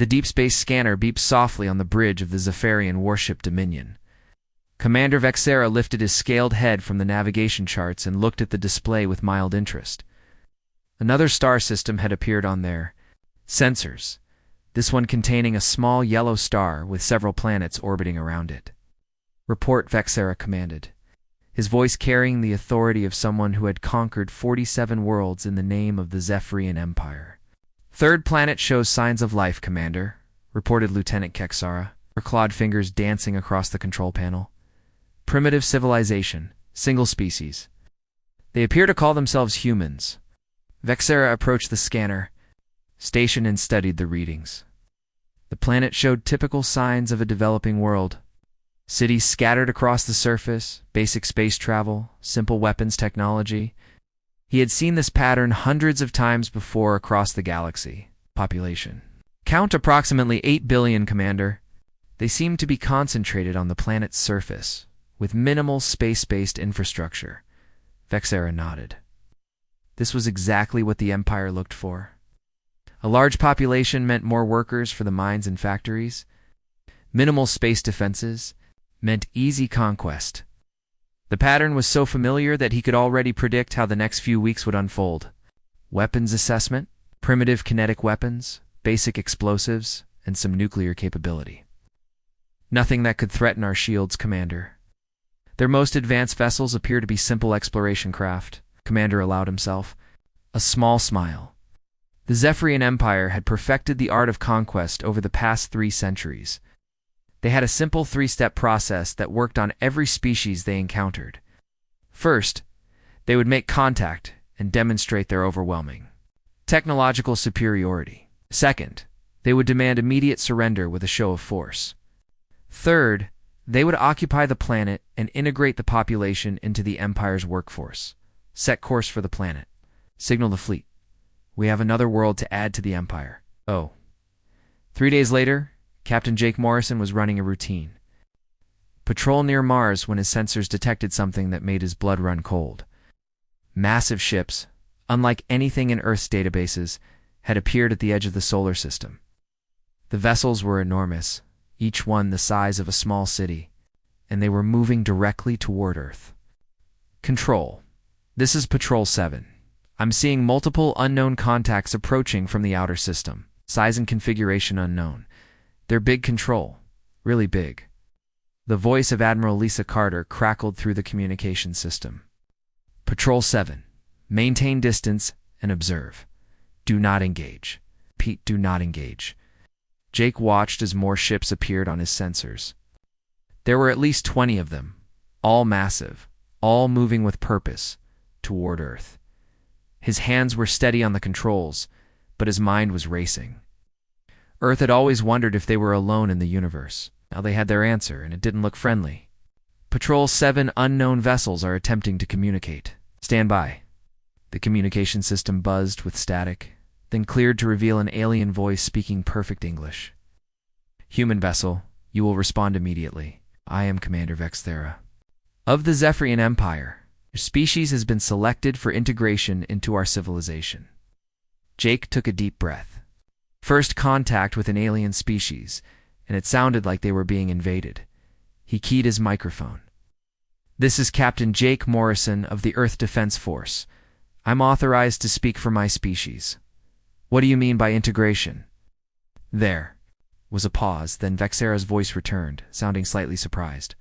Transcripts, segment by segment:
The deep space scanner beeped softly on the bridge of the Zephyrian warship Dominion. Commander Vexera lifted his scaled head from the navigation charts and looked at the display with mild interest. Another star system had appeared on their sensors, this one containing a small yellow star with several planets orbiting around it. "Report," Vexera commanded, his voice carrying the authority of someone who had conquered 47 worlds in the name of the Zephyrian Empire. "Third planet shows signs of life, Commander," reported Lieutenant Kexara, her clawed fingers dancing across the control panel. "Primitive civilization, single species. They appear to call themselves humans." Vexera approached the scanner station and studied the readings. The planet showed typical signs of a developing world. Cities scattered across the surface, basic space travel, simple weapons technology. He had seen this pattern hundreds of times before across the galaxy. Population. "Count approximately 8 billion, Commander. They seem to be concentrated on the planet's surface, with minimal space-based infrastructure." Vexera nodded. This was exactly what the Empire looked for. A large population meant more workers for the mines and factories. Minimal space defenses meant easy conquest. The pattern was so familiar that he could already predict how the next few weeks would unfold. Weapons assessment, primitive kinetic weapons, basic explosives, and some nuclear capability. "Nothing that could threaten our shields, Commander. Their most advanced vessels appear to be simple exploration craft," Commander allowed himself. A small smile. The Zephyrian Empire had perfected the art of conquest over the past 3 centuries. They had a simple 3-step process that worked on every species they encountered. First, they would make contact and demonstrate their overwhelming technological superiority. Second, they would demand immediate surrender with a show of force. Third, they would occupy the planet and integrate the population into the Empire's workforce. Set course for the planet. Signal the fleet. We have another world to add to the Empire. Oh. 3 days later, Captain Jake Morrison was running a routine patrol near Mars when his sensors detected something that made his blood run cold. Massive ships, unlike anything in Earth's databases, had appeared at the edge of the solar system. The vessels were enormous, each one the size of a small city, and they were moving directly toward Earth. "Control. This is Patrol 7. I'm seeing multiple unknown contacts approaching from the outer system. Size and configuration unknown. They're big, Control. Really big." The voice of Admiral Lisa Carter crackled through the communication system. "Patrol 7. Maintain distance and observe. Do not engage. Pete, do not engage." Jake watched as more ships appeared on his sensors. There were at least 20 of them, all massive, all moving with purpose, toward Earth. His hands were steady on the controls, but his mind was racing. Earth had always wondered if they were alone in the universe. Now they had their answer, and it didn't look friendly. "Patrol 7 unknown vessels are attempting to communicate. Stand by." The communication system buzzed with static, then cleared to reveal an alien voice speaking perfect English. "Human vessel, you will respond immediately. I am Commander Vexera. Of the Zephyrian Empire, your species has been selected for integration into our civilization." Jake took a deep breath. First contact with an alien species, and it sounded like they were being invaded. He keyed his microphone. "This is Captain Jake Morrison of the Earth Defense Force. I'm authorized to speak for my species. What do you mean by integration?" There was a pause, then Vexera's voice returned, sounding slightly surprised.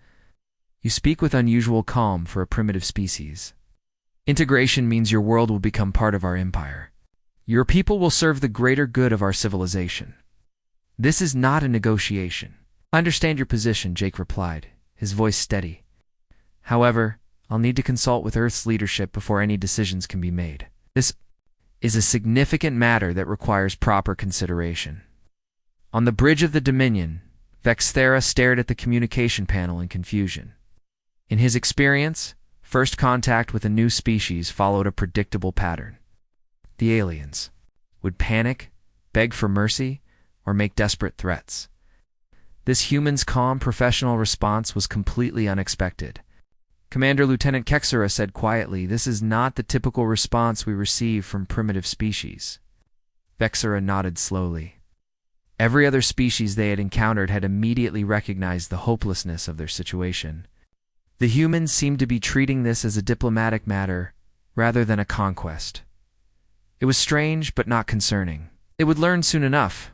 "You speak with unusual calm for a primitive species. Integration means your world will become part of our empire. Your people will serve the greater good of our civilization. This is not a negotiation." "I understand your position," Jake replied, his voice steady. "However, I'll need to consult with Earth's leadership before any decisions can be made. This is a significant matter that requires proper consideration." On the bridge of the Dominion, Vexera stared at the communication panel in confusion. In his experience, first contact with a new species followed a predictable pattern. The aliens would panic, beg for mercy, or make desperate threats. This human's calm, professional response was completely unexpected. Commander Lieutenant Kexera said quietly, "This is not the typical response we receive from primitive species." Vexera nodded slowly. Every other species they had encountered had immediately recognized the hopelessness of their situation. The humans seemed to be treating this as a diplomatic matter rather than a conquest. It was strange, but not concerning. They would learn soon enough.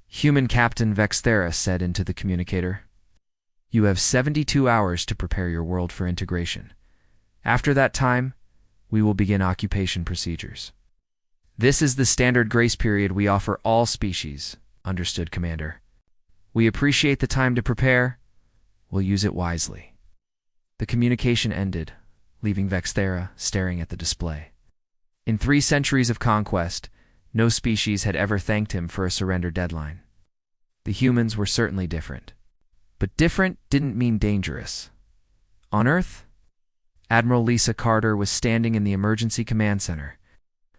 Human Captain Vexthera said into the communicator, "You have 72 hours to prepare your world for integration. After that time, we will begin occupation procedures." "This is the standard grace period we offer all species," understood Commander. "We appreciate the time to prepare. We'll use it wisely." The communication ended, leaving Vexthera staring at the display. In 3 centuries of conquest, no species had ever thanked him for a surrender deadline. The humans were certainly different. But different didn't mean dangerous. On Earth, Admiral Lisa Carter was standing in the Emergency Command Center,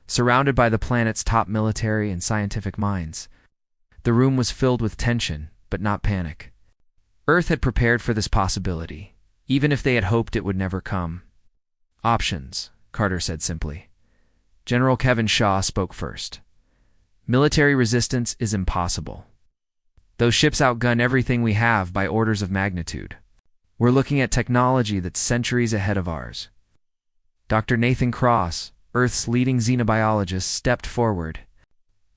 surrounded by the planet's top military and scientific minds. The room was filled with tension, but not panic. Earth had prepared for this possibility, even if they had hoped it would never come. "Options," Carter said simply. General Kevin Shaw spoke first. "Military resistance is impossible. Those ships outgun everything we have by orders of magnitude. We're looking at technology that's centuries ahead of ours." Dr. Nathan Cross, Earth's leading xenobiologist, stepped forward.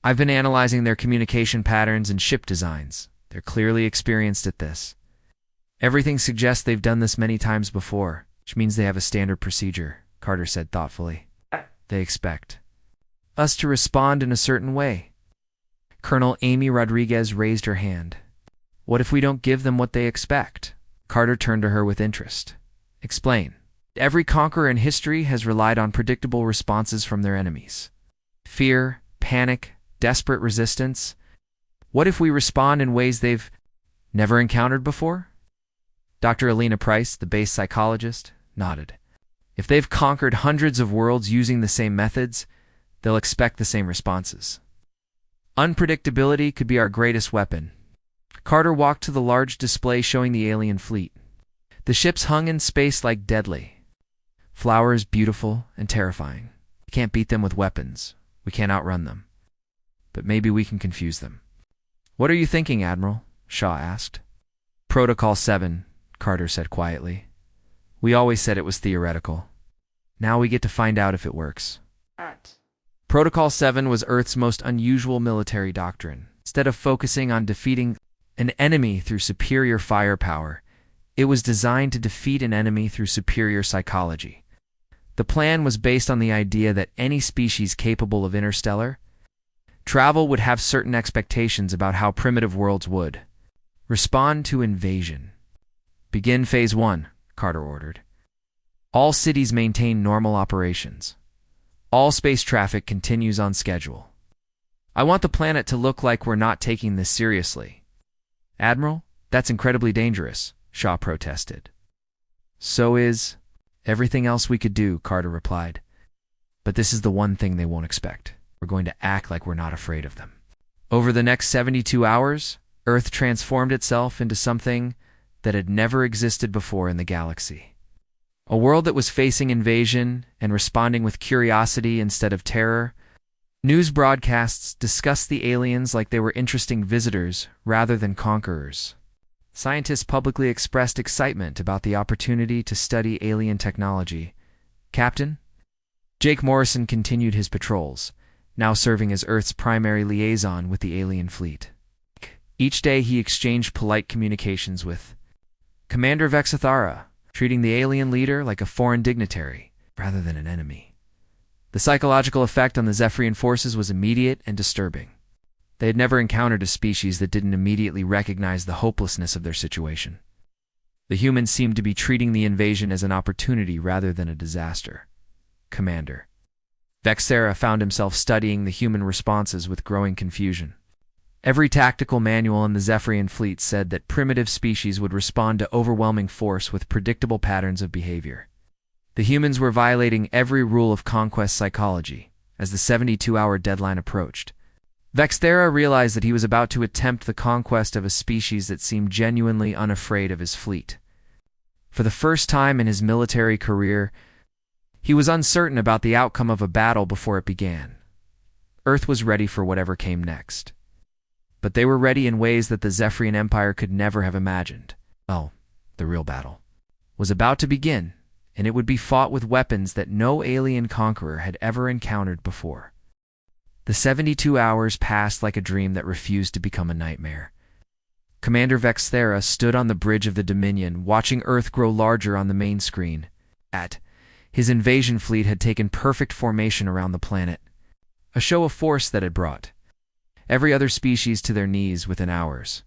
"I've been analyzing their communication patterns and ship designs. They're clearly experienced at this. Everything suggests they've done this many times before, which means they have a standard procedure," Carter said thoughtfully. "They expect us to respond in a certain way." Colonel Amy Rodriguez raised her hand. "What if we don't give them what they expect?" Carter turned to her with interest. "Explain." "Every conqueror in history has relied on predictable responses from their enemies. Fear, panic, desperate resistance. What if we respond in ways they've never encountered before?" Dr. Alina Price, the base psychologist, nodded. "If they've conquered hundreds of worlds using the same methods, they'll expect the same responses. Unpredictability could be our greatest weapon." Carter walked to the large display showing the alien fleet. The ships hung in space like deadly. Flowers beautiful and terrifying. We can't beat them with weapons. We can't outrun them. But maybe we can confuse them. "What are you thinking, Admiral?" Shaw asked. "Protocol 7, Carter said quietly. "We always said it was theoretical. Now we get to find out if it works." Protocol 7 was Earth's most unusual military doctrine. Instead of focusing on defeating an enemy through superior firepower, it was designed to defeat an enemy through superior psychology. The plan was based on the idea that any species capable of interstellar travel would have certain expectations about how primitive worlds would respond to invasion. "Begin Phase 1, Carter ordered. "All cities maintain normal operations. All space traffic continues on schedule. I want the planet to look like we're not taking this seriously." "Admiral, that's incredibly dangerous," Shaw protested. "So is everything else we could do," Carter replied. "But this is the one thing they won't expect. We're going to act like we're not afraid of them." Over the next 72 hours, Earth transformed itself into something that had never existed before in the galaxy. A world that was facing invasion and responding with curiosity instead of terror. News broadcasts discussed the aliens like they were interesting visitors rather than conquerors. Scientists publicly expressed excitement about the opportunity to study alien technology. Captain? Jake Morrison continued his patrols, now serving as Earth's primary liaison with the alien fleet. Each day he exchanged polite communications with Commander Vexthera, treating the alien leader like a foreign dignitary rather than an enemy. The psychological effect on the Zephyrian forces was immediate and disturbing. They had never encountered a species that didn't immediately recognize the hopelessness of their situation. The humans seemed to be treating the invasion as an opportunity rather than a disaster. Commander. Vexthera found himself studying the human responses with growing confusion. Every tactical manual in the Zephyrian fleet said that primitive species would respond to overwhelming force with predictable patterns of behavior. The humans were violating every rule of conquest psychology as the 72-hour deadline approached. Vexthera realized that he was about to attempt the conquest of a species that seemed genuinely unafraid of his fleet. For the first time in his military career, he was uncertain about the outcome of a battle before it began. Earth was ready for whatever came next. but they were ready in ways that the Zephyrian Empire could never have imagined. Oh, the real battle was about to begin, and it would be fought with weapons that no alien conqueror had ever encountered before. The 72 hours passed like a dream that refused to become a nightmare. Commander Vexthera stood on the bridge of the Dominion, watching Earth grow larger on the main screen. His invasion fleet had taken perfect formation around the planet, a show of force that had brought every other species to their knees within hours.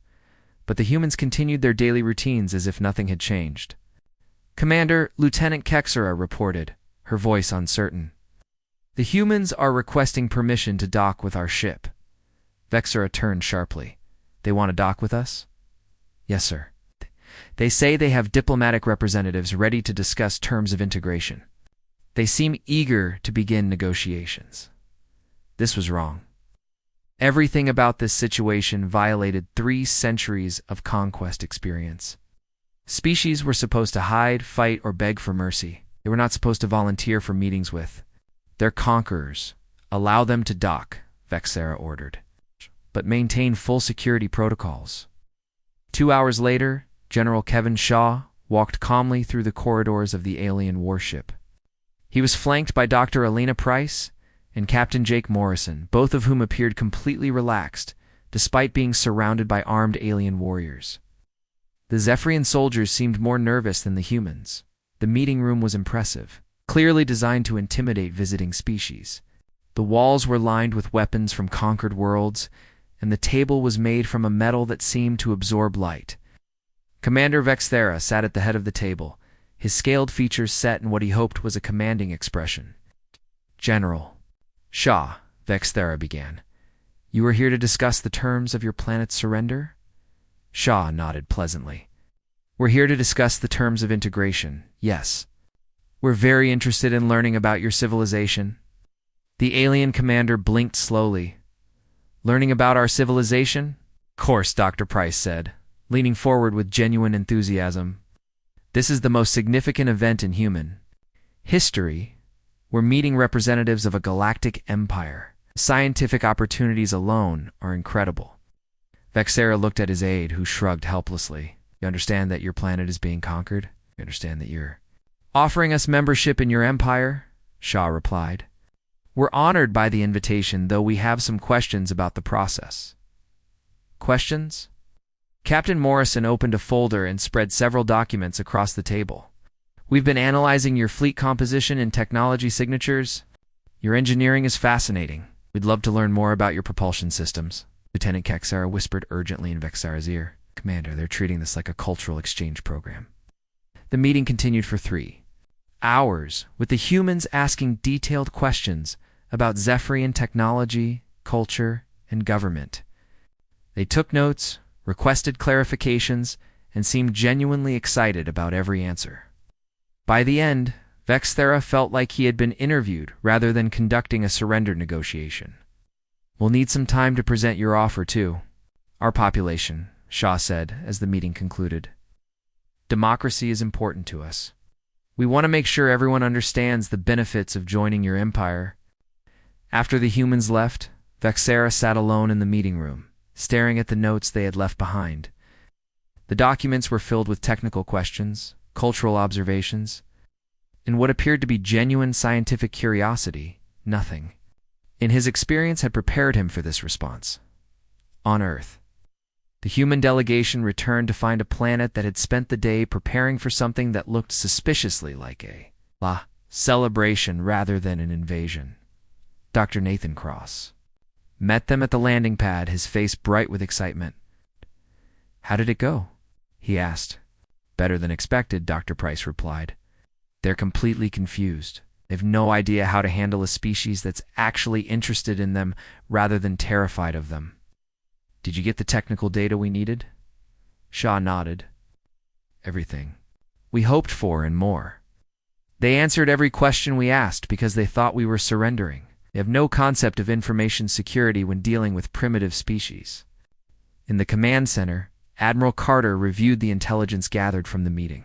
But the humans continued their daily routines as if nothing had changed. "Commander, Lieutenant Kexera reported, her voice uncertain. The humans are requesting permission to dock with our ship." Vexera turned sharply. "They want to dock with us?" "Yes, sir. They say they have diplomatic representatives ready to discuss terms of integration. They seem eager to begin negotiations." This was wrong. Everything about this situation violated 3 centuries of conquest experience. Species were supposed to hide, fight, or beg for mercy. They were not supposed to volunteer for meetings with their conquerors. "Allow them to dock," Vexera ordered, "but maintain full security protocols." 2 hours later, General Kevin Shaw walked calmly through the corridors of the alien warship. He was flanked by Dr. Alina Price and Captain Jake Morrison, both of whom appeared completely relaxed, despite being surrounded by armed alien warriors. The Zephyrian soldiers seemed more nervous than the humans. The meeting room was impressive, clearly designed to intimidate visiting species. The walls were lined with weapons from conquered worlds, and the table was made from a metal that seemed to absorb light. Commander Vexthera sat at the head of the table, his scaled features set in what he hoped was a commanding expression. "General Shaw," Vexthera began, "you are here to discuss the terms of your planet's surrender?" Shaw nodded pleasantly. "We're here to discuss the terms of integration, yes. We're very interested in learning about your civilization." The alien commander blinked slowly. "Learning about our civilization?" "Of course," Dr. Price said, leaning forward with genuine enthusiasm. "This is the most significant event in human history. We're meeting representatives of a galactic empire. Scientific opportunities alone are incredible." Vexera looked at his aide, who shrugged helplessly. "You understand that your planet is being conquered? You understand that you're offering us membership in your empire?" Shaw replied. "We're honored by the invitation, though we have some questions about the process." "Questions?" Captain Morrison opened a folder and spread several documents across the table. "We've been analyzing your fleet composition and technology signatures. Your engineering is fascinating. We'd love to learn more about your propulsion systems." Lieutenant Kexera whispered urgently in Vexera's ear. "Commander, they're treating this like a cultural exchange program." The meeting continued for 3 hours, with the humans asking detailed questions about Zephyrian technology, culture, and government. They took notes, requested clarifications, and seemed genuinely excited about every answer. By the end, Vexthera felt like he had been interviewed rather than conducting a surrender negotiation. "We'll need some time to present your offer, too." "Our population," Shaw said as the meeting concluded. "Democracy is important to us. We want to make sure everyone understands the benefits of joining your empire." After the humans left, Vexera sat alone in the meeting room, staring at the notes they had left behind. The documents were filled with technical questions, cultural observations, and what appeared to be genuine scientific curiosity. Nothing in his experience had prepared him for this response. On Earth, the human delegation returned to find a planet that had spent the day preparing for something that looked suspiciously like a celebration rather than an invasion. Dr. Nathan Cross met them at the landing pad, his face bright with excitement. "How did it go?" he asked. "Better than expected," Dr. Price replied. "They're completely confused. They've no idea how to handle a species that's actually interested in them rather than terrified of them." "Did you get the technical data we needed?" Shaw nodded. "Everything we hoped for and more. They answered every question we asked because they thought we were surrendering. They have no concept of information security when dealing with primitive species." In the command center, Admiral Carter reviewed the intelligence gathered from the meeting.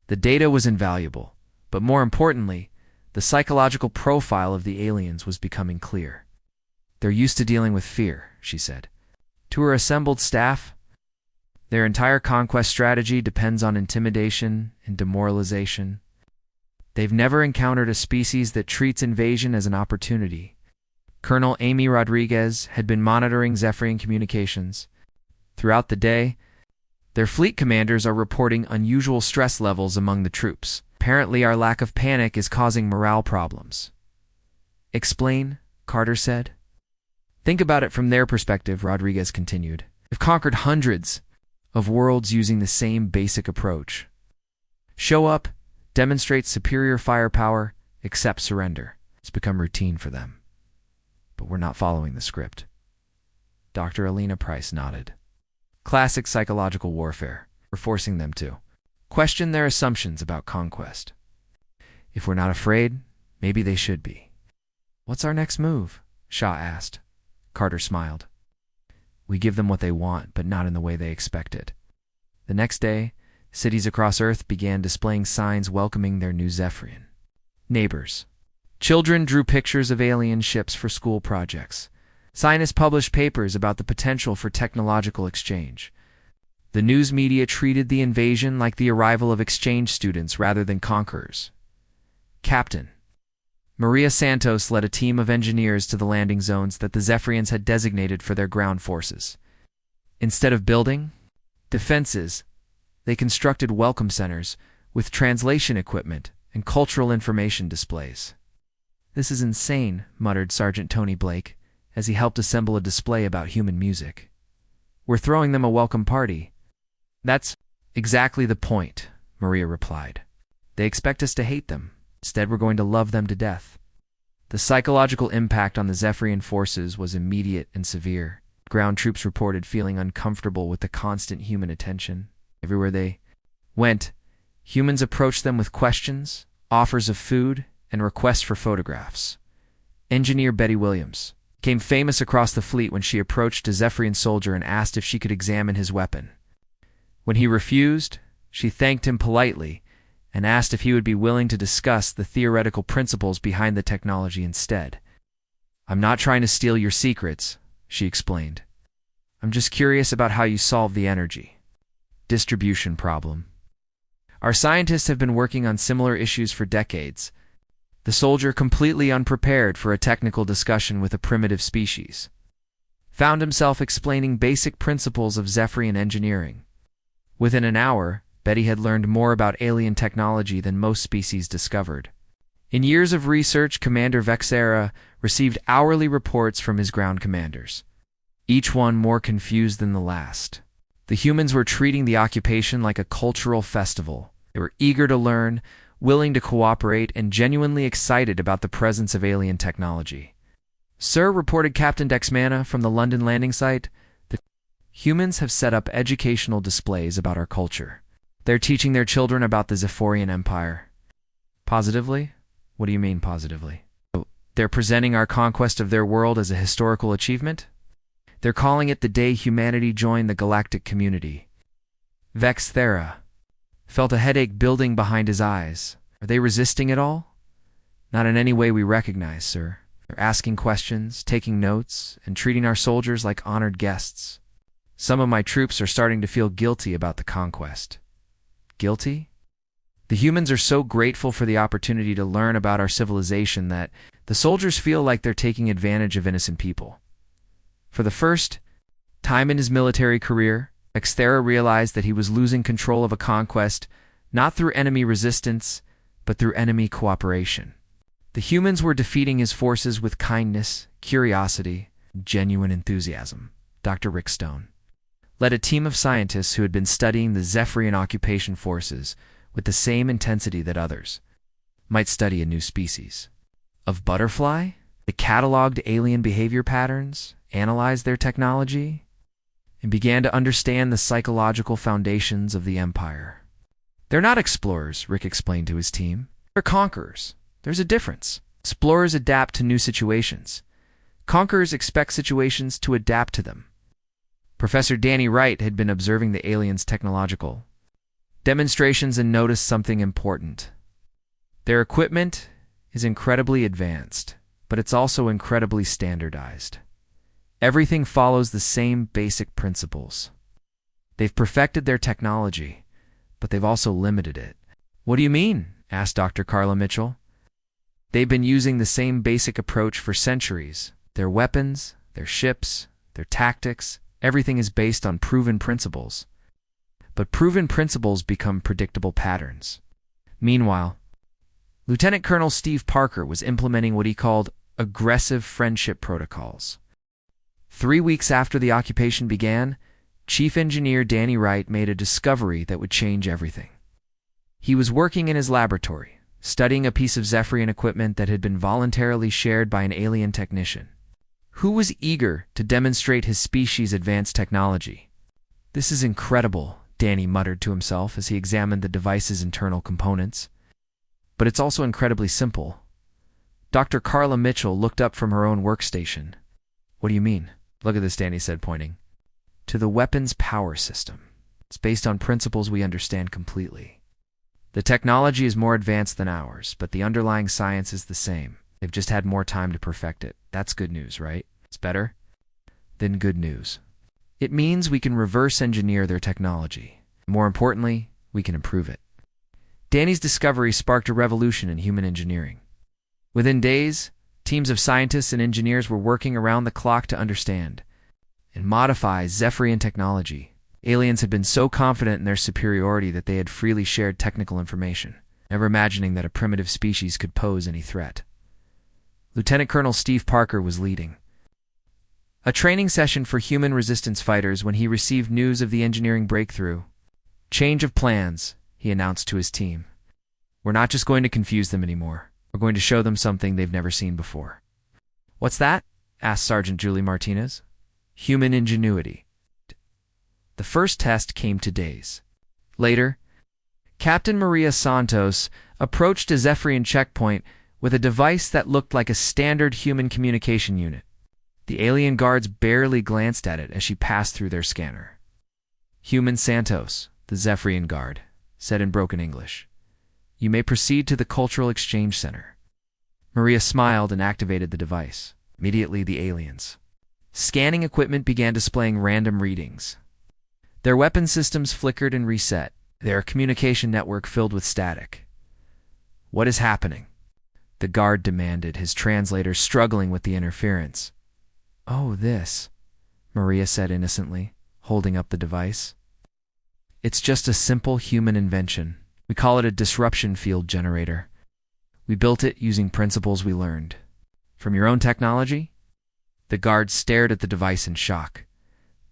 The data was invaluable, but more importantly, the psychological profile of the aliens was becoming clear. "They're used to dealing with fear," she said. To her assembled staff, their entire conquest strategy depends on intimidation and demoralization. They've never encountered a species that treats invasion as an opportunity. Colonel Amy Rodriguez had been monitoring Zephyrian communications. Throughout the day, their fleet commanders are reporting unusual stress levels among the troops. Apparently, our lack of panic is causing morale problems. Explain, Carter said. Think about it from their perspective, Rodriguez continued. They've conquered hundreds of worlds using the same basic approach. Show up, demonstrate superior firepower, accept surrender. It's become routine for them. But we're not following the script. Dr. Alina Price nodded. Classic psychological warfare. We're forcing them to question their assumptions about conquest. If we're not afraid, maybe they should be. What's our next move? Shaw asked. Carter smiled. We give them what they want, but not in the way they expect it. The next day, cities across Earth began displaying signs welcoming their new Zephyrian neighbors. Children drew pictures of alien ships for school projects. Scientists published papers about the potential for technological exchange. The news media treated the invasion like the arrival of exchange students rather than conquerors. Captain Maria Santos led a team of engineers to the landing zones that the Zephyrians had designated for their ground forces. Instead of building defenses, they constructed welcome centers with translation equipment and cultural information displays. This is insane, muttered Sergeant Tony Blake as he helped assemble a display about human music. We're throwing them a welcome party. That's exactly the point, Maria replied. They expect us to hate them. Instead, we're going to love them to death. The psychological impact on the Zephyrian forces was immediate and severe. Ground troops reported feeling uncomfortable with the constant human attention. Everywhere they went, humans approached them with questions, offers of food, and requests for photographs. Engineer Betty Williams became famous across the fleet when she approached a Zephyrian soldier and asked if she could examine his weapon. When he refused, she thanked him politely and asked if he would be willing to discuss the theoretical principles behind the technology instead. I'm not trying to steal your secrets, she explained. I'm just curious about how you solve the energy distribution problem. Our scientists have been working on similar issues for decades. The soldier, completely unprepared for a technical discussion with a primitive species, found himself explaining basic principles of Zephyrian engineering. Within an hour, Betty had learned more about alien technology than most species discovered. In years of research, Commander Vexera received hourly reports from his ground commanders, each one more confused than the last. The humans were treating the occupation like a cultural festival. They were eager to learn, willing to cooperate, and genuinely excited about the presence of alien technology. Sir, reported Captain Dexmana from the London landing site, the humans have set up educational displays about our culture. They're teaching their children about the Zephyrian Empire. Positively? What do you mean positively? They're presenting our conquest of their world as a historical achievement? They're calling it the day humanity joined the Galactic community. Vexthera felt a headache building behind his eyes. Are they resisting it all? Not in any way we recognize, sir. They're asking questions, taking notes, and treating our soldiers like honored guests. Some of my troops are starting to feel guilty about the conquest. Guilty? The humans are so grateful for the opportunity to learn about our civilization that the soldiers feel like they're taking advantage of innocent people. For the first time in his military career, Vexthera realized that he was losing control of a conquest not through enemy resistance, but through enemy cooperation. The humans were defeating his forces with kindness, curiosity, and genuine enthusiasm. Dr. Rick Stone led a team of scientists who had been studying the Zephyrian occupation forces with the same intensity that others might study a new species of butterfly. They cataloged alien behavior patterns, analyzed their technology, and began to understand the psychological foundations of the Empire. They're not explorers, Rick explained to his team. They're conquerors. There's a difference. Explorers adapt to new situations. Conquerors expect situations to adapt to them. Professor Danny Wright had been observing the aliens' technological demonstrations and noticed something important. Their equipment is incredibly advanced, but it's also incredibly standardized. Everything follows the same basic principles. They've perfected their technology, but they've also limited it. What do you mean? Asked Dr. Carla Mitchell. They've been using the same basic approach for centuries. Their weapons, their ships, their tactics, everything is based on proven principles. But proven principles become predictable patterns. Meanwhile, Lieutenant Colonel Steve Parker was implementing what he called aggressive friendship protocols. 3 weeks after the occupation began, Chief Engineer Danny Wright made a discovery that would change everything. He was working in his laboratory, studying a piece of Zephyrian equipment that had been voluntarily shared by an alien technician, who was eager to demonstrate his species' advanced technology. "This is incredible," Danny muttered to himself as he examined the device's internal components. "But it's also incredibly simple." Dr. Carla Mitchell looked up from her own workstation. "What do you mean?" "Look at this," Danny said, pointing to the weapon's power system. "It's based on principles we understand completely. The technology is more advanced than ours, but the underlying science is the same. They've just had more time to perfect it. That's good news, right? It's better than good news. It means we can reverse engineer their technology. More importantly, we can improve it." Danny's discovery sparked a revolution in human engineering. Within days, teams of scientists and engineers were working around the clock to understand and modify Zephyrian technology. Aliens had been so confident in their superiority that they had freely shared technical information, never imagining that a primitive species could pose any threat. Lieutenant Colonel Steve Parker was leading a training session for human resistance fighters when he received news of the engineering breakthrough. "Change of plans," he announced to his team. "We're not just going to confuse them anymore. We're going to show them something they've never seen before." "What's that?" asked Sergeant Julie Martinez. "Human ingenuity." The first test came 2 days later. Captain Maria Santos approached a Zephyrian checkpoint with a device that looked like a standard human communication unit. The alien guards barely glanced at it as she passed through their scanner. "Human Santos," the Zephyrian guard said in broken English. "You may proceed to the Cultural Exchange Center." Maria smiled and activated the device. Immediately, the aliens' scanning equipment began displaying random readings. Their weapon systems flickered and reset, their communication network filled with static. "What is happening?" the guard demanded, his translator struggling with the interference. "Oh, this," Maria said innocently, holding up the device. "It's just a simple human invention. We call it a disruption field generator. We built it using principles we learned from your own technology." The guard stared at the device in shock.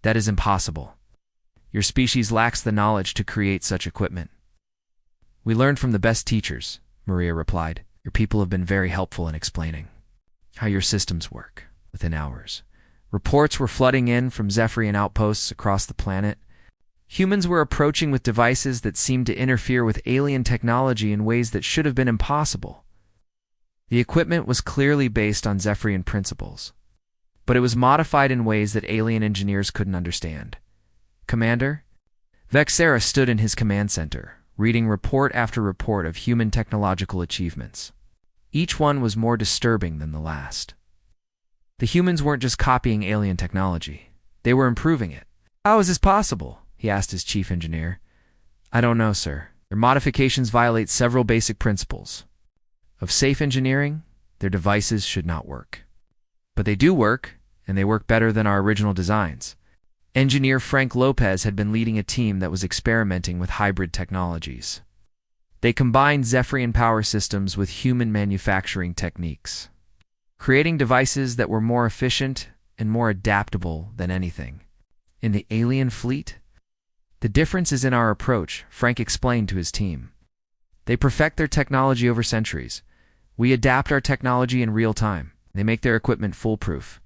"That is impossible. Your species lacks the knowledge to create such equipment." "We learned from the best teachers," Maria replied. "Your people have been very helpful in explaining how your systems work." Within hours, reports were flooding in from Zephyrian outposts across the planet. Humans were approaching with devices that seemed to interfere with alien technology in ways that should have been impossible. The equipment was clearly based on Zephyrian principles, but it was modified in ways that alien engineers couldn't understand. "Commander?" Vexera stood in his command center, reading report after report of human technological achievements. Each one was more disturbing than the last. The humans weren't just copying alien technology. They were improving it. "How is this possible?" he asked his chief engineer. "I don't know, sir. Their modifications violate several basic principles of safe engineering. Their devices should not work. But they do work, and they work better than our original designs." Engineer Frank Lopez had been leading a team that was experimenting with hybrid technologies. They combined Zephyrian power systems with human manufacturing techniques, creating devices that were more efficient and more adaptable than anything in the alien fleet. "The difference is in our approach," Frank explained to his team. "They perfect their technology over centuries. We adapt our technology in real time. They make their equipment foolproof.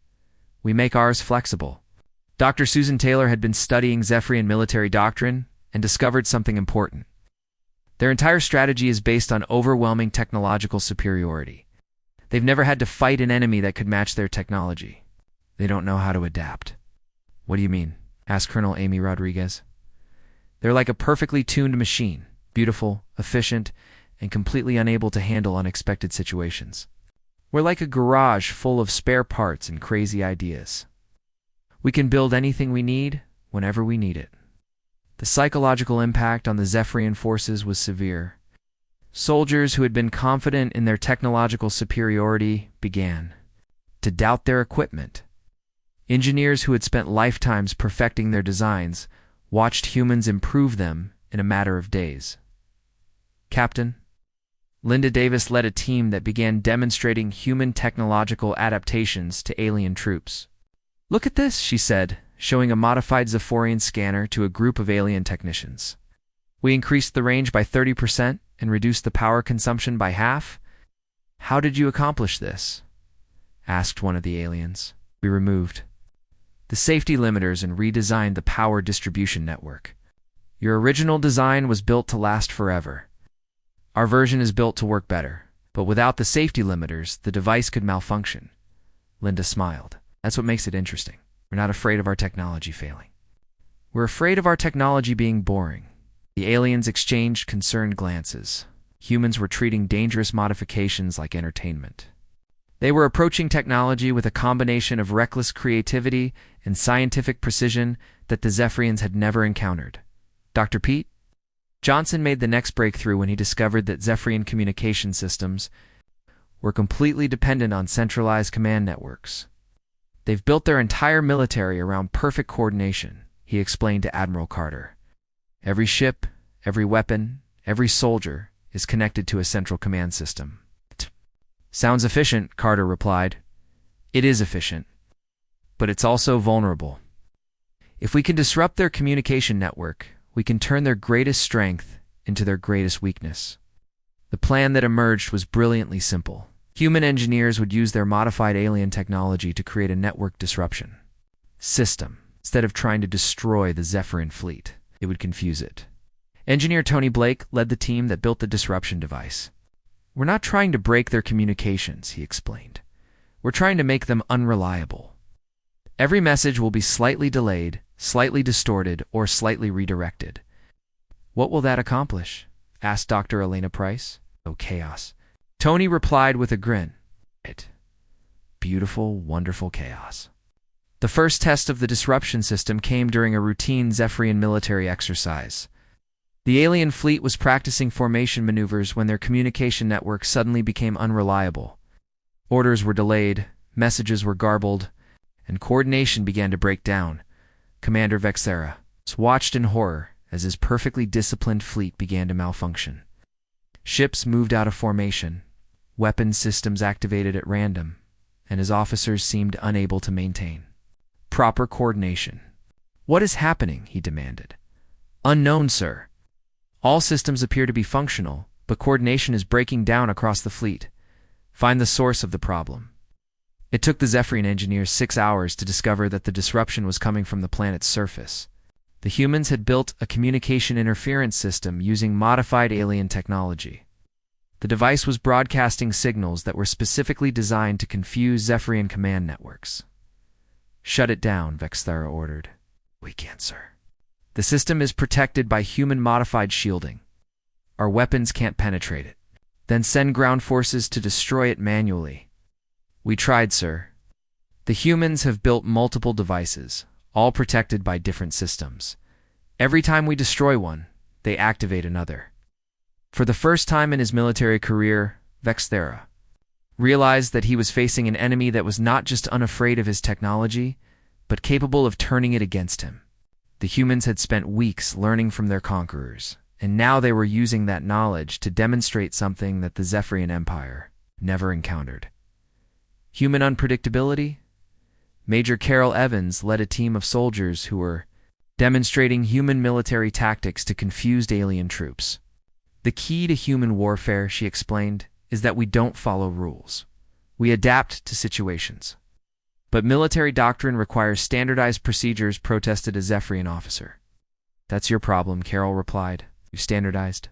We make ours flexible." Dr. Susan Taylor had been studying Zephyrian military doctrine and discovered something important. Their entire strategy is based on overwhelming technological superiority. They've never had to fight an enemy that could match their technology. They don't know how to adapt. "What do you mean?" asked Colonel Amy Rodriguez. "They're like a perfectly tuned machine, beautiful, efficient, and completely unable to handle unexpected situations. We're like a garage full of spare parts and crazy ideas. We can build anything we need, whenever we need it. The psychological impact on the Zephyrian forces was severe. Soldiers who had been confident in their technological superiority began to doubt their equipment. Engineers who had spent lifetimes perfecting their designs watched humans improve them in a matter of days. Captain, Linda Davis led a team that began demonstrating human technological adaptations to alien troops. "Look at this," she said, showing a modified Zephyrian scanner to a group of alien technicians. "We increased the range by 30% and reduced the power consumption by half. How did you accomplish this?" asked one of the aliens. "We removed the safety limiters and redesigned the power distribution network. Your original design was built to last forever. Our version is built to work better, but without the safety limiters, the device could malfunction." Linda smiled. "That's what makes it interesting. We're not afraid of our technology failing. We're afraid of our technology being boring." The aliens exchanged concerned glances. Humans were treating dangerous modifications like entertainment. They were approaching technology with a combination of reckless creativity and scientific precision that the Zephyrians had never encountered. Dr. Pete Johnson made the next breakthrough when he discovered that Zephyrian communication systems were completely dependent on centralized command networks. "They've built their entire military around perfect coordination," he explained to Admiral Carter. "Every ship, every weapon, every soldier is connected to a central command system." "Sounds efficient," Carter replied. "It is efficient, but it's also vulnerable. If we can disrupt their communication network, we can turn their greatest strength into their greatest weakness." The plan that emerged was brilliantly simple. Human engineers would use their modified alien technology to create a network disruption system. Instead of trying to destroy the Zephyrian fleet, it would confuse it. Engineer Tony Blake led the team that built the disruption device. "We're not trying to break their communications," he explained. "We're trying to make them unreliable. Every message will be slightly delayed, slightly distorted, or slightly redirected." "What will that accomplish?" asked Dr. Elena Price. "Oh, chaos." Tony replied with a grin. "Beautiful, wonderful chaos." The first test of the disruption system came during a routine Zephyrian military exercise. The alien fleet was practicing formation maneuvers when their communication network suddenly became unreliable. Orders were delayed, messages were garbled, and coordination began to break down. Commander Vexera watched in horror as his perfectly disciplined fleet began to malfunction. Ships moved out of formation, weapons systems activated at random, and his officers seemed unable to maintain proper coordination. "What is happening?" he demanded. "Unknown, sir. All systems appear to be functional, but coordination is breaking down across the fleet. Find the source of the problem." It took the Zephyrian engineers 6 hours to discover that the disruption was coming from the planet's surface. The humans had built a communication interference system using modified alien technology. The device was broadcasting signals that were specifically designed to confuse Zephyrian command networks. "Shut it down," Vexthera ordered. "We can't, sir. The system is protected by human-modified shielding. Our weapons can't penetrate it." "Then send ground forces to destroy it manually." "We tried, sir. The humans have built multiple devices, all protected by different systems. Every time we destroy one, they activate another." For the first time in his military career, Vexthera realized that he was facing an enemy that was not just unafraid of his technology, but capable of turning it against him. The humans had spent weeks learning from their conquerors, and now they were using that knowledge to demonstrate something that the Zephyrian Empire never encountered. Human unpredictability? Major Carol Evans led a team of soldiers who were demonstrating human military tactics to confused alien troops. "The key to human warfare," she explained, "is that we don't follow rules. We adapt to situations. But military doctrine requires standardized procedures," protested a Zephyrian officer. "That's your problem," Carol replied. "You've standardized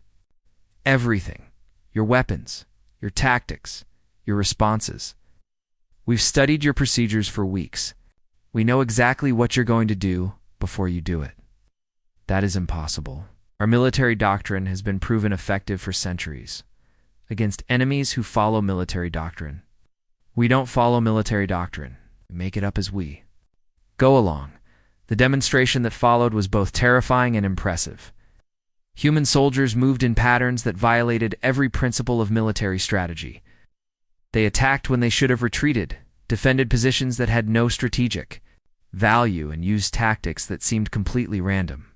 everything. Your weapons, your tactics, your responses. We've studied your procedures for weeks. We know exactly what you're going to do before you do it." "That is impossible. Our military doctrine has been proven effective for centuries against enemies who follow military doctrine. We don't follow military doctrine. We make it up as we Go along. The demonstration that followed was both terrifying and impressive. Human soldiers moved in patterns that violated every principle of military strategy. They attacked when they should have retreated, defended positions that had no strategic value, and used tactics that seemed completely random.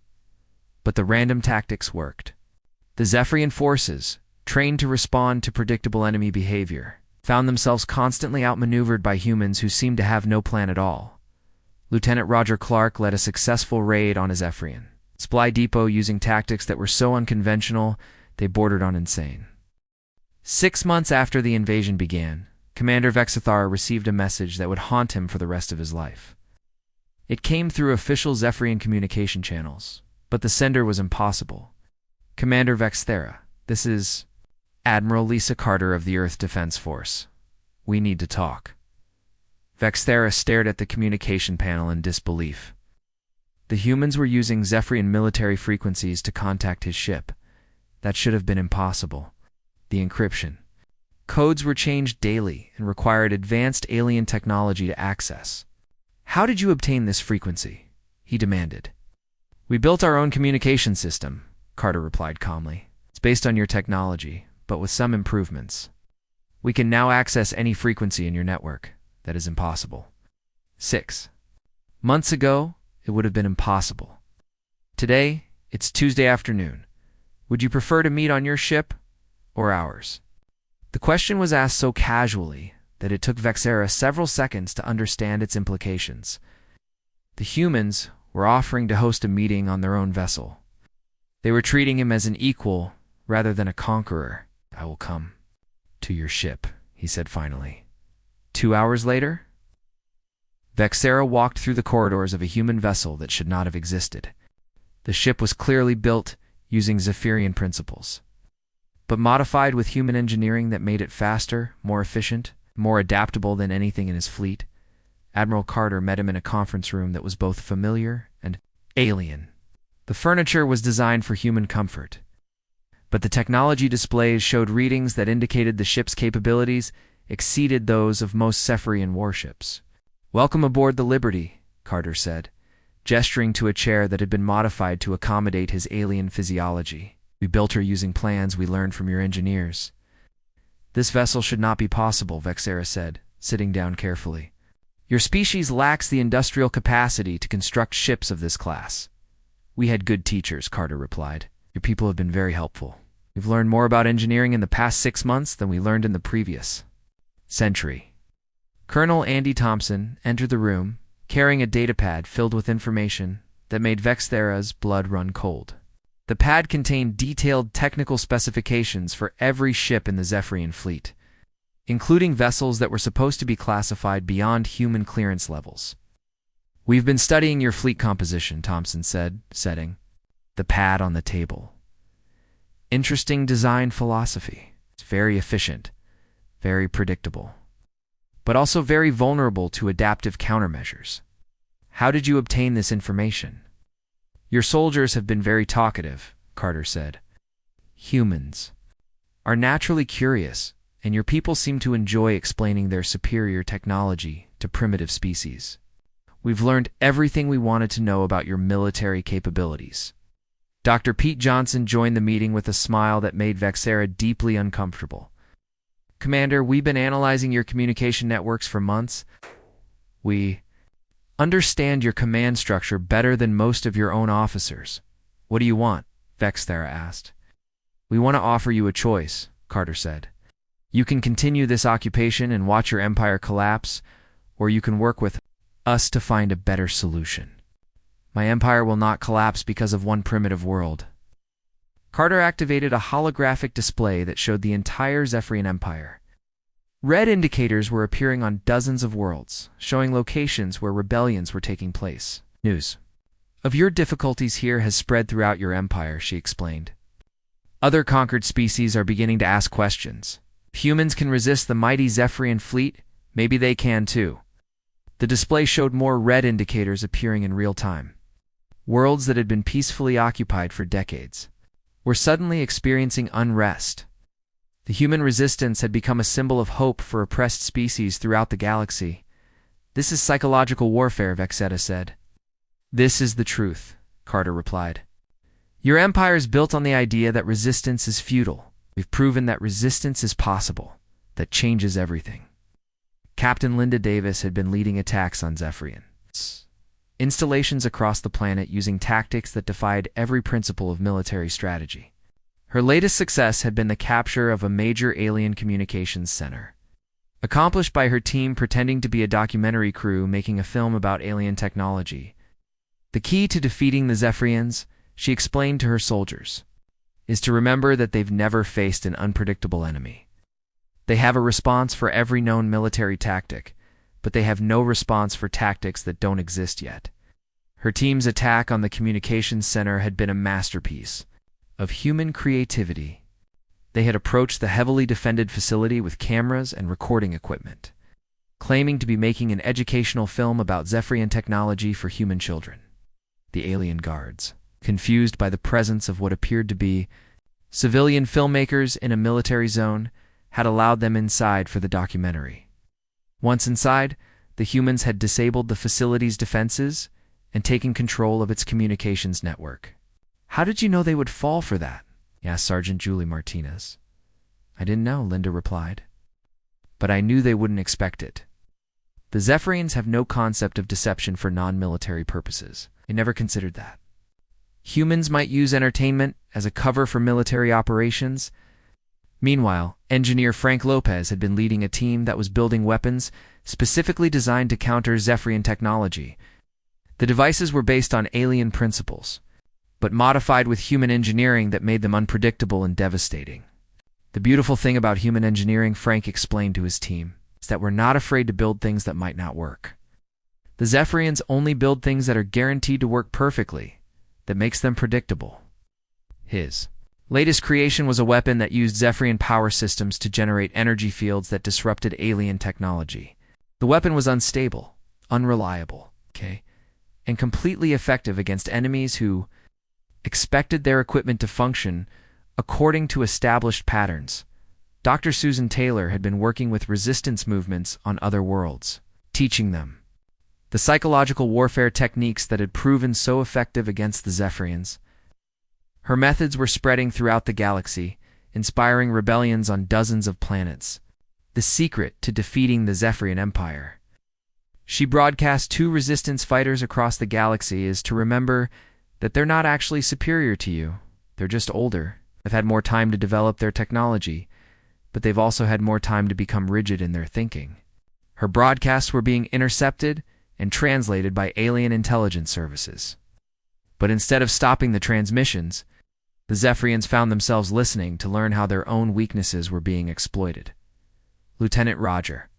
But the random tactics worked. The Zephyrian forces, trained to respond to predictable enemy behavior, found themselves constantly outmaneuvered by humans who seemed to have no plan at all. Lieutenant Roger Clark led a successful raid on a Zephyrian supply depot using tactics that were so unconventional they bordered on insane. 6 months after the invasion began, Commander Vexithara received a message that would haunt him for the rest of his life. It came through official Zephyrian communication channels, but the sender was impossible. Commander Vexithara, this is Admiral Lisa Carter of the Earth Defense Force. We need to talk. Vexithara stared at the communication panel in disbelief. The humans were using Zephyrian military frequencies to contact his ship. That should have been impossible. The encryption. Codes were changed daily and required advanced alien technology to access. How did you obtain this frequency? He demanded. We built our own communication system, Carter replied calmly. It's based on your technology, but with some improvements. We can now access any frequency in your network. That is impossible. 6 months ago, it would have been impossible. Today, it's Tuesday afternoon. Would you prefer to meet on your ship or ours? The question was asked so casually that it took Vexithara several seconds to understand its implications. The humans were offering to host a meeting on their own vessel. They were treating him as an equal rather than a conqueror. I will come to your ship, he said finally. 2 hours later, Vexithara walked through the corridors of a human vessel that should not have existed. The ship was clearly built using Zephyrian principles, but modified with human engineering that made it faster, more efficient, more adaptable than anything in his fleet. Admiral Carter met him in a conference room that was both familiar and alien. The furniture was designed for human comfort, but the technology displays showed readings that indicated the ship's capabilities exceeded those of most Zephyrian warships. Welcome aboard the Liberty, Carter said, gesturing to a chair that had been modified to accommodate his alien physiology. We built her using plans we learned from your engineers. This vessel should not be possible, Vexithara said, sitting down carefully. Your species lacks the industrial capacity to construct ships of this class. We had good teachers, Carter replied. Your people have been very helpful. We've learned more about engineering in the past 6 months than we learned in the previous century. Colonel Andy Thompson entered the room, carrying a datapad filled with information that made Vexithara's blood run cold. The pad contained detailed technical specifications for every ship in the Zephyrian fleet, including vessels that were supposed to be classified beyond human clearance levels. We've been studying your fleet composition, Thompson said, setting the pad on the table. Interesting design philosophy. It's very efficient, very predictable, but also very vulnerable to adaptive countermeasures. How did you obtain this information? Your soldiers have been very talkative, Carter said. Humans are naturally curious, and your people seem to enjoy explaining their superior technology to primitive species. We've learned everything we wanted to know about your military capabilities. Dr. Pete Johnson joined the meeting with a smile that made Vexithara deeply uncomfortable. Commander, we've been analyzing your communication networks for months. We understand your command structure better than most of your own officers. What do you want? Vexithara asked. We want to offer you a choice, Carter said. You can continue this occupation and watch your empire collapse, or you can work with us to find a better solution. My empire will not collapse because of one primitive world. Carter activated a holographic display that showed the entire Zephyrian Empire. Red indicators were appearing on dozens of worlds, showing locations where rebellions were taking place. News of your difficulties here has spread throughout your empire, she explained. Other conquered species are beginning to ask questions. If humans can resist the mighty Zephyrian fleet, maybe they can too. The display showed more red indicators appearing in real time. Worlds that had been peacefully occupied for decades were suddenly experiencing unrest. The human resistance had become a symbol of hope for oppressed species throughout the galaxy. This is psychological warfare, Vexeta said. This is the truth, Carter replied. Your empire is built on the idea that resistance is futile. We've proven that resistance is possible. That changes everything. Captain Linda Davis had been leading attacks on Zephyrians. Installations across the planet using tactics that defied every principle of military strategy. Her latest success had been the capture of a major alien communications center. Accomplished by her team pretending to be a documentary crew making a film about alien technology. The key to defeating the Zephyrians, she explained to her soldiers, is to remember that they've never faced an unpredictable enemy. They have a response for every known military tactic, but they have no response for tactics that don't exist yet. Her team's attack on the communications center had been a masterpiece of human creativity. They had approached the heavily defended facility with cameras and recording equipment, claiming to be making an educational film about Zephyrian technology for human children. The alien guards, confused by the presence of what appeared to be civilian filmmakers in a military zone, had allowed them inside for the documentary. Once inside, the humans had disabled the facility's defenses and taken control of its communications network. How did you know they would fall for that? Asked Sergeant Julie Martinez. I didn't know, Linda replied. But I knew they wouldn't expect it. The Zephyrians have no concept of deception for non-military purposes. They never considered that. Humans might use entertainment as a cover for military operations. Meanwhile, engineer Frank Lopez had been leading a team that was building weapons specifically designed to counter Zephyrian technology. The devices were based on alien principles, but modified with human engineering that made them unpredictable and devastating. The beautiful thing about human engineering, Frank explained to his team, is that we're not afraid to build things that might not work. The Zephyrians only build things that are guaranteed to work perfectly, that makes them predictable. His latest creation was a weapon that used Zephyrian power systems to generate energy fields that disrupted alien technology. The weapon was unstable, unreliable, and completely effective against enemies who expected their equipment to function according to established patterns. Dr. Susan Taylor had been working with resistance movements on other worlds, teaching them the psychological warfare techniques that had proven so effective against the Zephyrians. Her methods were spreading throughout the galaxy, inspiring rebellions on dozens of planets. The secret to defeating the Zephyrian Empire. She broadcast 2 resistance fighters across the galaxy is to remember that they're not actually superior to you. They're just older. They've had more time to develop their technology, but they've also had more time to become rigid in their thinking. Her broadcasts were being intercepted and translated by alien intelligence services. But instead of stopping the transmissions, the Zephyrians found themselves listening to learn how their own weaknesses were being exploited. Lieutenant Roger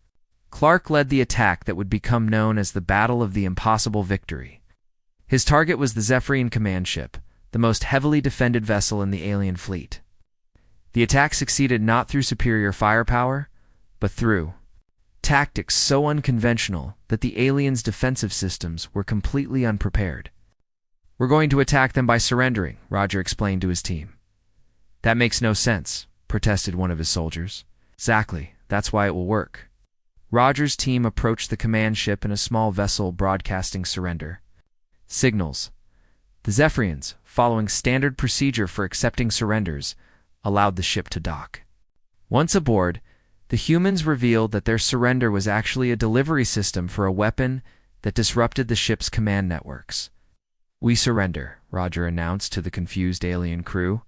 Clark led the attack that would become known as the Battle of the Impossible Victory. His target was the Zephyrian command ship, the most heavily defended vessel in the alien fleet. The attack succeeded not through superior firepower, but through tactics so unconventional that the aliens' defensive systems were completely unprepared. We're going to attack them by surrendering, Roger explained to his team. That makes no sense, protested one of his soldiers. Exactly, that's why it will work. Roger's team approached the command ship in a small vessel broadcasting surrender signals. The Zephyrians, following standard procedure for accepting surrenders, allowed the ship to dock. Once aboard, the humans revealed that their surrender was actually a delivery system for a weapon that disrupted the ship's command networks. We surrender, Roger announced to the confused alien crew.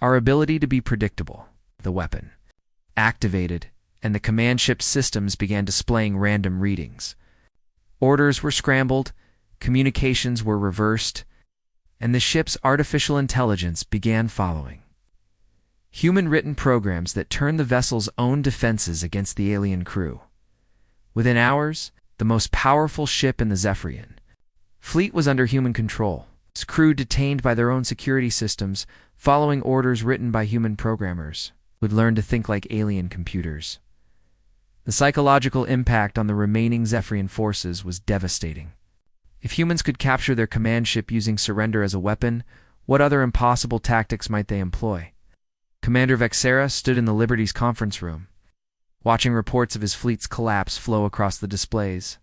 Our ability to be predictable, the weapon, activated, and the command ship's systems began displaying random readings. Orders were scrambled, communications were reversed, and the ship's artificial intelligence began following. Human-written programs that turned the vessel's own defenses against the alien crew. Within hours, the most powerful ship in the Zephyrian fleet was under human control, its crew detained by their own security systems, following orders written by human programmers, who would learn to think like alien computers. The psychological impact on the remaining Zephyrian forces was devastating. If humans could capture their command ship using surrender as a weapon, what other impossible tactics might they employ? Commander Vexera stood in the Liberty's conference room, watching reports of his fleet's collapse flow across the displays.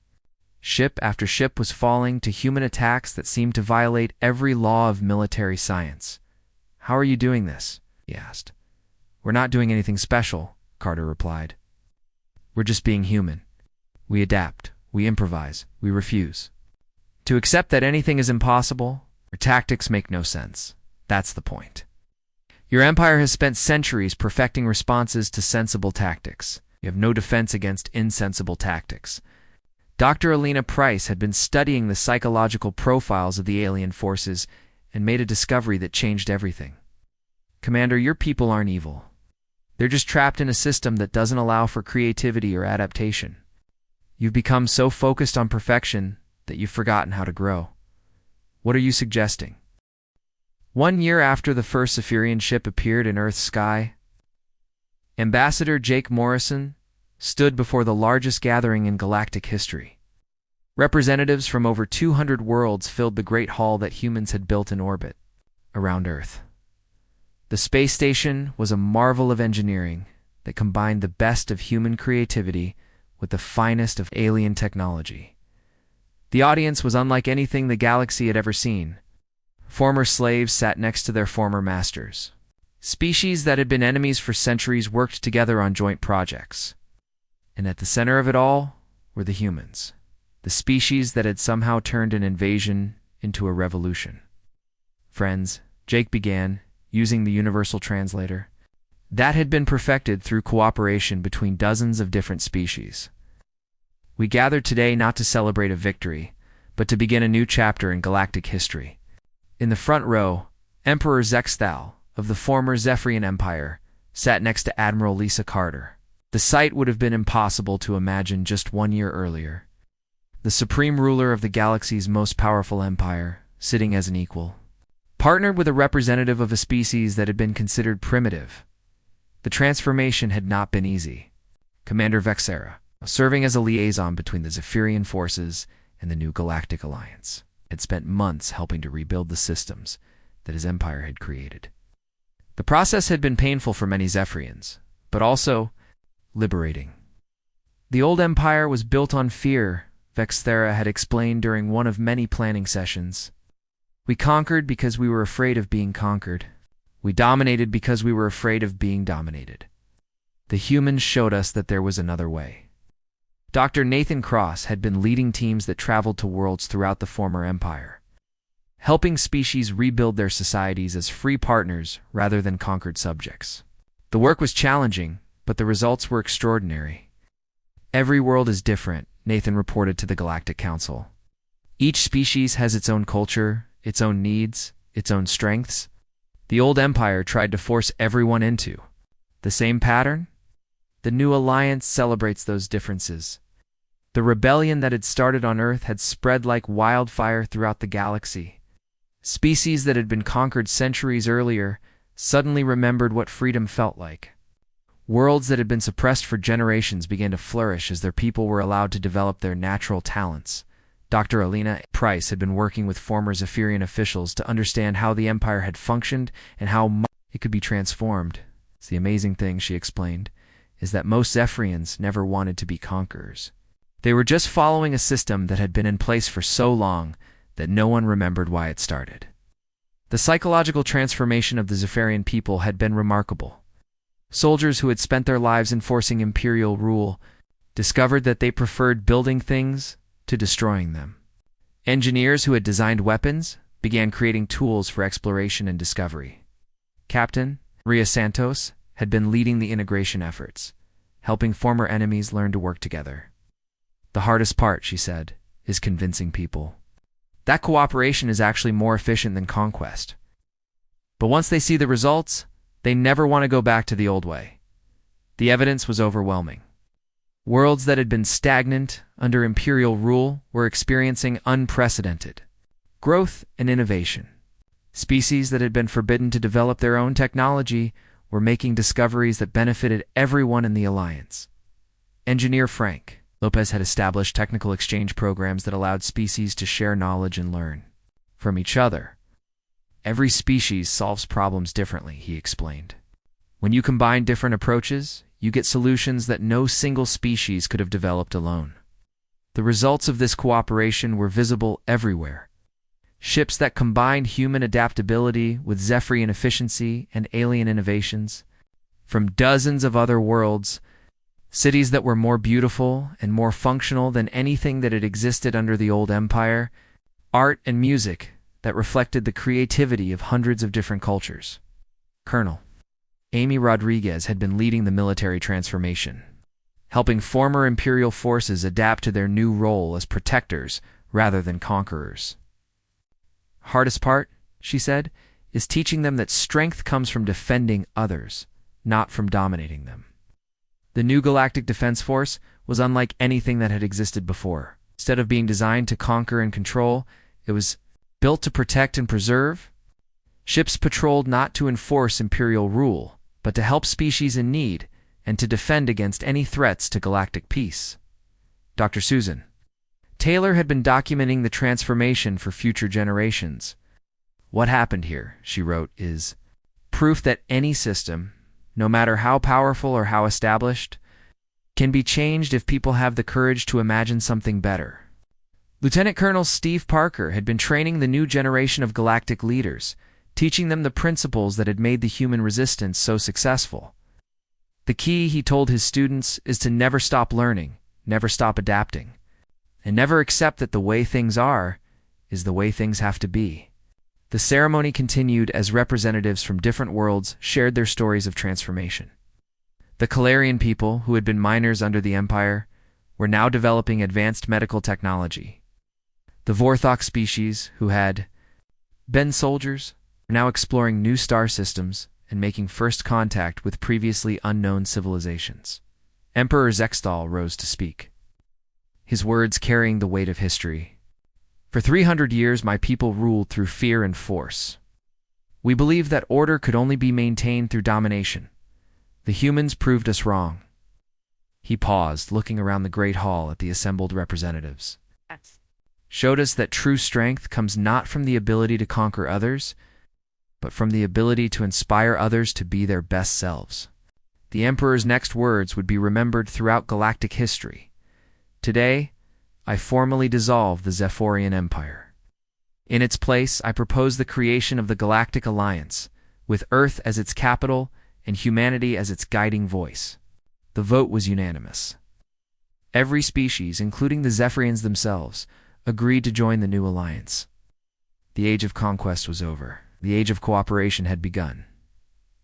Ship after ship was falling to human attacks that seemed to violate every law of military science. "How are you doing this?" he asked. "We're not doing anything special," Carter replied. "We're just being human. We adapt, we improvise, we refuse. To accept that anything is impossible, our tactics make no sense. That's the point. Your empire has spent centuries perfecting responses to sensible tactics. You have no defense against insensible tactics." Dr. Alina Price had been studying the psychological profiles of the alien forces and made a discovery that changed everything. "Commander, your people aren't evil. They're just trapped in a system that doesn't allow for creativity or adaptation. You've become so focused on perfection that you've forgotten how to grow. What are you suggesting?" 1 year after the first Zephyrian ship appeared in Earth's sky, Ambassador Jake Morrison stood before the largest gathering in galactic history. Representatives from over 200 worlds filled the great hall that humans had built in orbit around Earth. The space station was a marvel of engineering that combined the best of human creativity with the finest of alien technology. The audience was unlike anything the galaxy had ever seen. Former slaves sat next to their former masters. Species that had been enemies for centuries worked together on joint projects. And at the center of it all were the humans, the species that had somehow turned an invasion into a revolution. "Friends," Jake began, using the universal translator, that had been perfected through cooperation between dozens of different species. "We gathered today not to celebrate a victory, but to begin a new chapter in galactic history." In the front row, Emperor Zexthal of the former Zephyrian Empire sat next to Admiral Lisa Carter. The sight would have been impossible to imagine just 1 year earlier. The supreme ruler of the galaxy's most powerful empire, sitting as an equal, partnered with a representative of a species that had been considered primitive. The transformation had not been easy. Commander Vexera, serving as a liaison between the Zephyrian forces and the new Galactic Alliance, had spent months helping to rebuild the systems that his empire had created. The process had been painful for many Zephyrians, but also liberating. The old empire was built on fear, Vexthera had explained during one of many planning sessions. "We conquered because we were afraid of being conquered. We dominated because we were afraid of being dominated. The humans showed us that there was another way." Dr. Nathan Cross had been leading teams that traveled to worlds throughout the former empire, helping species rebuild their societies as free partners rather than conquered subjects. The work was challenging, but the results were extraordinary. "Every world is different," Nathan reported to the Galactic Council. "Each species has its own culture, its own needs, its own strengths. The old empire tried to force everyone into the same pattern. The new alliance celebrates those differences. The rebellion that had started on Earth had spread like wildfire throughout the galaxy. Species that had been conquered centuries earlier suddenly remembered what freedom felt like. Worlds that had been suppressed for generations began to flourish as their people were allowed to develop their natural talents." Dr. Alina Price had been working with former Zephyrian officials to understand how the empire had functioned and how it could be transformed. "It's the amazing thing," she explained, "is that most Zephyrians never wanted to be conquerors. They were just following a system that had been in place for so long that no one remembered why it started." The psychological transformation of the Zephyrian people had been remarkable. Soldiers who had spent their lives enforcing imperial rule discovered that they preferred building things to destroying them. Engineers who had designed weapons began creating tools for exploration and discovery. Captain Maria Santos had been leading the integration efforts, helping former enemies learn to work together. "The hardest part," she said, "is convincing people. That cooperation is actually more efficient than conquest. But once they see the results, they never want to go back to the old way." The evidence was overwhelming. Worlds that had been stagnant under imperial rule were experiencing unprecedented growth and innovation. Species that had been forbidden to develop their own technology were making discoveries that benefited everyone in the alliance. Engineer Frank Lopez had established technical exchange programs that allowed species to share knowledge and learn from each other. "Every species solves problems differently," he explained. "When you combine different approaches, you get solutions that no single species could have developed alone." The results of this cooperation were visible everywhere. Ships that combined human adaptability with Zephyrian efficiency and alien innovations. From dozens of other worlds, cities that were more beautiful and more functional than anything that had existed under the old empire, art and music that reflected the creativity of hundreds of different cultures. Colonel Amy Rodriguez had been leading the military transformation, helping former Imperial forces adapt to their new role as protectors rather than conquerors. Hardest part, she said, is teaching them that strength comes from defending others, not from dominating them. The new Galactic Defense Force was unlike anything that had existed before. Instead of being designed to conquer and control, it was built to protect and preserve. Ships patrolled not to enforce Imperial rule, but to help species in need and to defend against any threats to galactic peace. Dr. Susan Taylor had been documenting the transformation for future generations. What happened here, she wrote, is proof that any system, no matter how powerful or how established, can be changed if people have the courage to imagine something better. Lieutenant Colonel Steve Parker had been training the new generation of galactic leaders, teaching them the principles that had made the human resistance so successful. The key, he told his students, is to never stop learning, never stop adapting, and never accept that the way things are is the way things have to be. The ceremony continued as representatives from different worlds shared their stories of transformation. The Calarian people, who had been miners under the Empire, were now developing advanced medical technology. The Vorthok species, who had been soldiers, were now exploring new star systems and making first contact with previously unknown civilizations. Emperor Zextal rose to speak, his words carrying the weight of history. For 300 years, my people ruled through fear and force. We believed that order could only be maintained through domination. The humans proved us wrong. He paused, looking around the great hall at the assembled representatives. Showed us that true strength comes not from the ability to conquer others, but from the ability to inspire others to be their best selves. The Emperor's next words would be remembered throughout galactic history. Today, I formally dissolve the Zephyrian Empire. In its place, I propose the creation of the Galactic Alliance, with Earth as its capital and humanity as its guiding voice. The vote was unanimous. Every species, including the Zephyrians themselves, agreed to join the new alliance. The age of conquest was over. The age of cooperation had begun.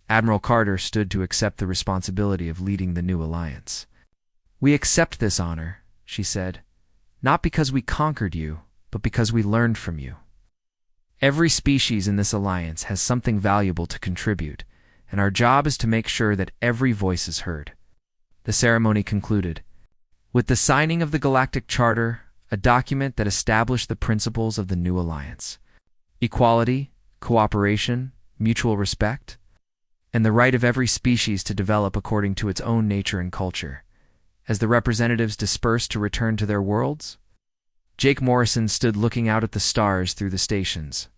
Admiral Carter stood to accept the responsibility of leading the new alliance. We accept this honor, she said, not because we conquered you, but because we learned from you. Every species in this alliance has something valuable to contribute, and our job is to make sure that every voice is heard. The ceremony concluded with the signing of the Galactic Charter, a document that established the principles of the new alliance: equality, cooperation, mutual respect, and the right of every species to develop according to its own nature and culture. As the representatives dispersed to return to their worlds, Jake Morrison stood looking out at the stars through the station's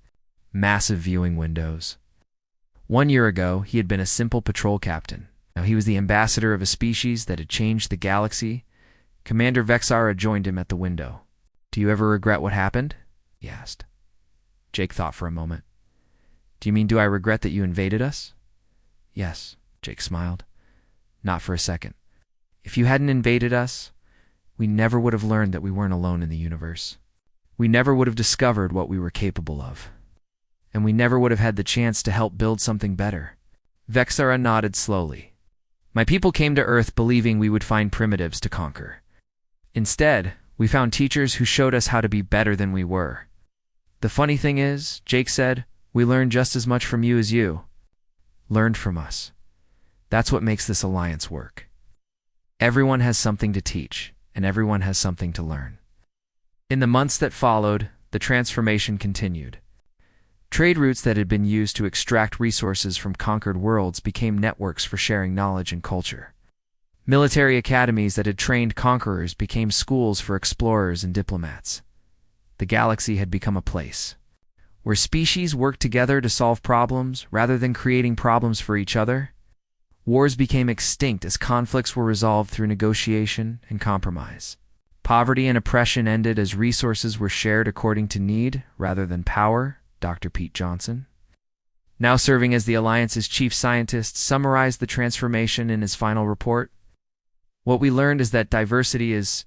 massive viewing windows. 1 year ago, he had been a simple patrol captain. Now he was the ambassador of a species that had changed the galaxy. Commander Vexara joined him at the window. "Do you ever regret what happened?" he asked. Jake thought for a moment. Do I regret that you invaded us?" "Yes," Jake smiled. "Not for a second. If you hadn't invaded us, we never would have learned that we weren't alone in the universe. We never would have discovered what we were capable of. And we never would have had the chance to help build something better." Vexara nodded slowly. "My people came to Earth believing we would find primitives to conquer. Instead, we found teachers who showed us how to be better than we were. The funny thing is," Jake said, "we learned just as much from you as you learned from us. That's what makes this alliance work. Everyone has something to teach, and everyone has something to learn." In the months that followed, the transformation continued. Trade routes that had been used to extract resources from conquered worlds became networks for sharing knowledge and culture. Military academies that had trained conquerors became schools for explorers and diplomats. The galaxy had become a place where species worked together to solve problems rather than creating problems for each other. Wars became extinct as conflicts were resolved through negotiation and compromise. Poverty and oppression ended as resources were shared according to need rather than power, Dr. Pete Johnson, now serving as the Alliance's chief scientist, summarized the transformation in his final report. What we learned is that diversity is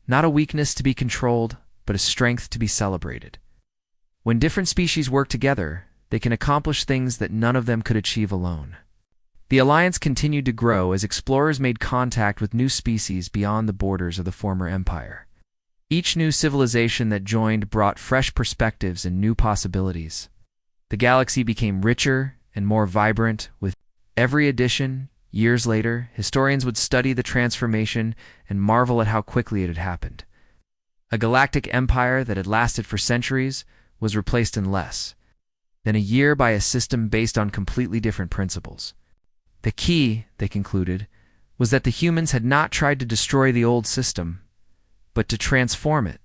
not a weakness to be controlled, but a strength to be celebrated. When different species work together, they can accomplish things that none of them could achieve alone. The Alliance continued to grow as explorers made contact with new species beyond the borders of the former empire. Each new civilization that joined brought fresh perspectives and new possibilities. The galaxy became richer and more vibrant with every addition. Years later, historians would study the transformation and marvel at how quickly it had happened. A galactic empire that had lasted for centuries was replaced in less than a year by a system based on completely different principles. The key, they concluded, was that the humans had not tried to destroy the old system, but to transform it.